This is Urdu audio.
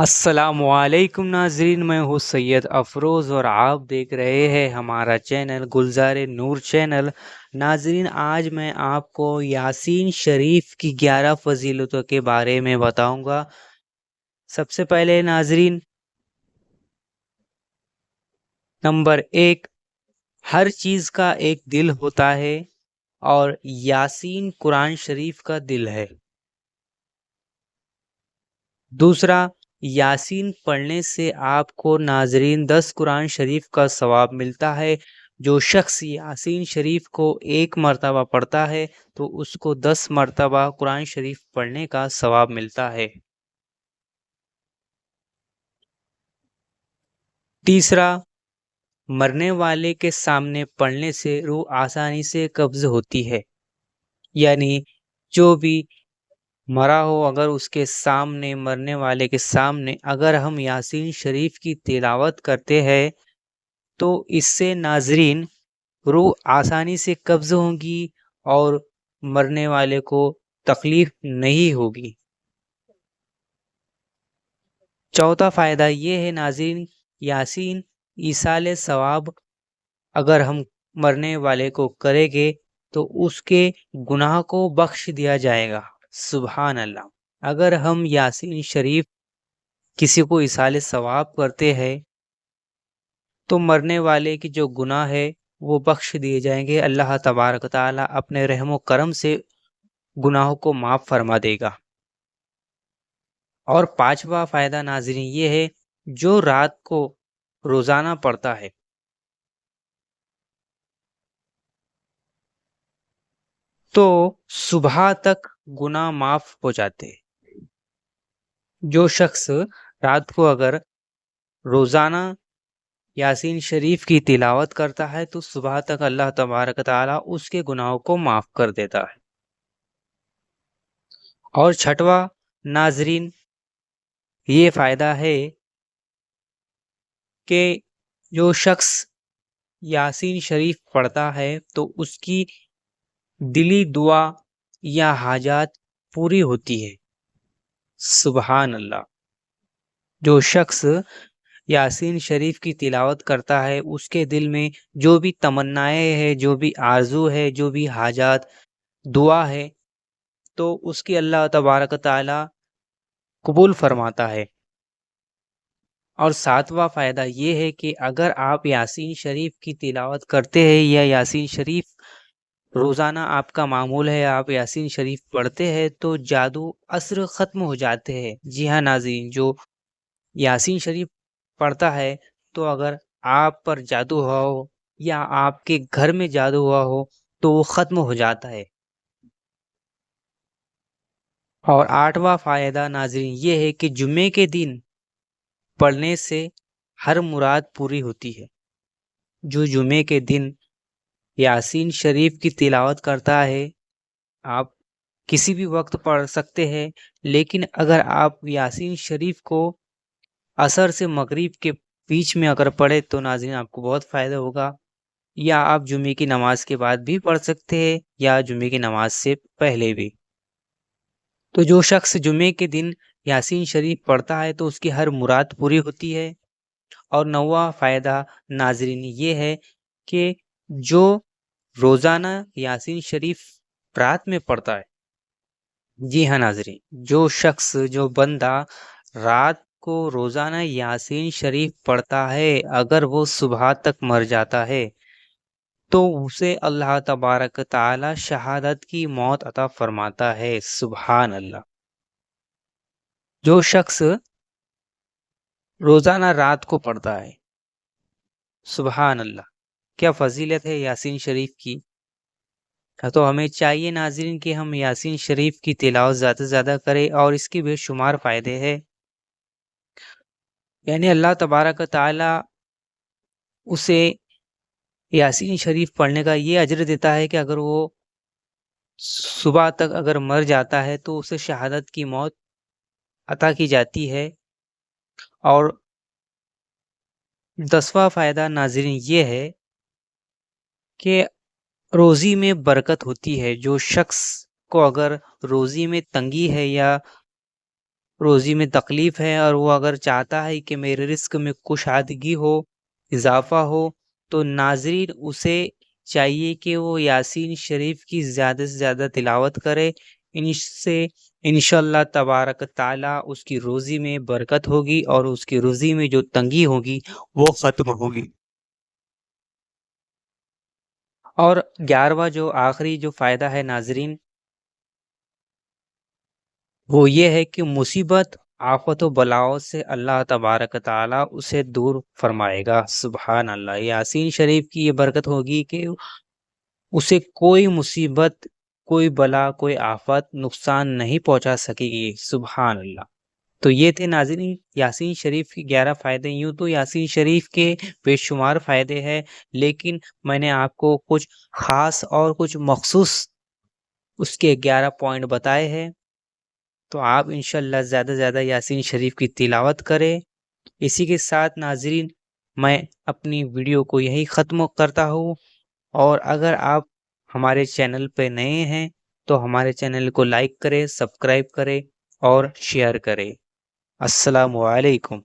السلام علیکم ناظرین، میں ہوں سید افروز اور آپ دیکھ رہے ہیں ہمارا چینل گلزار نور چینل۔ ناظرین، آج میں آپ کو یاسین شریف کی 11 فضیلتوں کے بارے میں بتاؤں گا۔ سب سے پہلے ناظرین، نمبر 1، ہر چیز کا ایک دل ہوتا ہے اور یاسین قرآن شریف کا دل ہے۔ دوسرا، یاسین پڑھنے سے آپ کو ناظرین 10 قرآن شریف کا ثواب ملتا ہے۔ جو شخص یاسین شریف کو 1 مرتبہ پڑھتا ہے تو اس کو 10 مرتبہ قرآن شریف پڑھنے کا ثواب ملتا ہے۔ تیسرا، مرنے والے کے سامنے پڑھنے سے روح آسانی سے قبض ہوتی ہے، یعنی جو بھی مرا ہو اگر اس کے سامنے، مرنے والے کے سامنے اگر ہم یاسین شریف کی تلاوت کرتے ہیں تو اس سے ناظرین روح آسانی سے قبض ہوگی اور مرنے والے کو تکلیف نہیں ہوگی۔ چوتھا فائدہ یہ ہے ناظرین، یاسین ایصال ثواب اگر ہم مرنے والے کو کریں گے تو اس کے گناہ کو بخش دیا جائے گا۔ سبحان اللہ۔ اگر ہم یاسین شریف کسی کو ایصال ثواب کرتے ہیں تو مرنے والے کی جو گناہ ہے وہ بخش دیے جائیں گے۔ اللہ تبارک تعالیٰ اپنے رحم و کرم سے گناہوں کو معاف فرما دے گا۔ اور 5واں فائدہ ناظرین یہ ہے، جو رات کو روزانہ پڑھتا ہے تو صبح تک گناہ معاف ہو جاتے ہیں۔ جو شخص رات کو اگر روزانہ یاسین شریف کی تلاوت کرتا ہے تو صبح تک اللہ تبارک تعالیٰ اس کے گناہوں کو معاف کر دیتا ہے۔ اور 6واں ناظرین یہ فائدہ ہے کہ جو شخص یاسین شریف پڑھتا ہے تو اس کی دلی دعا یا حاجات پوری ہوتی ہے۔ سبحان اللہ۔ جو شخص یاسین شریف کی تلاوت کرتا ہے اس کے دل میں جو بھی تمنائیں ہے، جو بھی آرزو ہے، جو بھی حاجات دعا ہے تو اس کی اللہ تبارک تعالیٰ قبول فرماتا ہے۔ اور 7واں فائدہ یہ ہے کہ اگر آپ یاسین شریف کی تلاوت کرتے ہیں یا یاسین شریف روزانہ آپ کا معمول ہے، آپ یاسین شریف پڑھتے ہیں تو جادو اثر ختم ہو جاتے ہیں۔ جی ہاں ناظرین، جو یاسین شریف پڑھتا ہے تو اگر آپ پر جادو ہوا ہو یا آپ کے گھر میں جادو ہوا ہو تو وہ ختم ہو جاتا ہے۔ اور 8واں فائدہ ناظرین یہ ہے کہ جمعے کے دن پڑھنے سے ہر مراد پوری ہوتی ہے۔ جو جمعے کے دن یاسین شریف کی تلاوت کرتا ہے، آپ کسی بھی وقت پڑھ سکتے ہیں، لیکن اگر آپ یاسین شریف کو عصر سے مغرب کے بیچ میں اگر پڑھے تو ناظرین آپ کو بہت فائدہ ہوگا۔ یا آپ جمعے کی نماز کے بعد بھی پڑھ سکتے ہیں یا جمعے کی نماز سے پہلے بھی۔ تو جو شخص جمعے کے دن یاسین شریف پڑھتا ہے تو اس کی ہر مراد پوری ہوتی ہے۔ اور 9واں فائدہ ناظرین یہ ہے کہ جو روزانہ یاسین شریف رات میں پڑھتا ہے، جی ہاں ناظرین، جو شخص، جو بندہ رات کو روزانہ یاسین شریف پڑھتا ہے اگر وہ صبح تک مر جاتا ہے تو اسے اللہ تبارک تعالی شہادت کی موت عطا فرماتا ہے۔ سبحان اللہ۔ جو شخص روزانہ رات کو پڑھتا ہے، سبحان اللہ، کیا فضیلت ہے یاسین شریف کی۔ تو ہمیں چاہیے ناظرین کہ ہم یاسین شریف کی تلاوت زیادہ سے زیادہ کریں، اور اس کی بے شمار فائدے ہیں۔ یعنی اللہ تبارک تعالی اسے یاسین شریف پڑھنے کا یہ اجر دیتا ہے کہ اگر وہ صبح تک اگر مر جاتا ہے تو اسے شہادت کی موت عطا کی جاتی ہے۔ اور 10واں فائدہ ناظرین یہ ہے کہ روزی میں برکت ہوتی ہے۔ جو شخص کو اگر روزی میں تنگی ہے یا روزی میں تکلیف ہے اور وہ اگر چاہتا ہے کہ میرے رزق میں کشادگی ہو، اضافہ ہو، تو ناظرین اسے چاہیے کہ وہ یاسین شریف کی زیادہ سے زیادہ تلاوت کرے۔ ان سے انشاءاللہ تبارک تعالیٰ اس کی روزی میں برکت ہوگی اور اس کی روزی میں جو تنگی ہوگی وہ ختم ہوگی۔ اور 11واں جو آخری جو فائدہ ہے ناظرین، وہ یہ ہے کہ مصیبت، آفت و بلاؤں سے اللہ تبارک تعالیٰ اسے دور فرمائے گا۔ سبحان اللہ، یاسین شریف کی یہ برکت ہوگی کہ اسے کوئی مصیبت، کوئی بلا، کوئی آفت نقصان نہیں پہنچا سکے گی۔ سبحان اللہ۔ تو یہ تھے ناظرین یاسین شریف کے 11 فائدے۔ یوں تو یاسین شریف کے بے شمار فائدے ہیں، لیکن میں نے آپ کو کچھ خاص اور کچھ مخصوص اس کے 11 پوائنٹ بتائے ہیں۔ تو آپ انشاءاللہ زیادہ سے زیادہ یاسین شریف کی تلاوت کریں۔ اسی کے ساتھ ناظرین میں اپنی ویڈیو کو یہی ختم کرتا ہوں، اور اگر آپ ہمارے چینل پہ نئے ہیں تو ہمارے چینل کو لائک کریں، سبسکرائب کریں اور شیئر کریں۔ السلام علیکم۔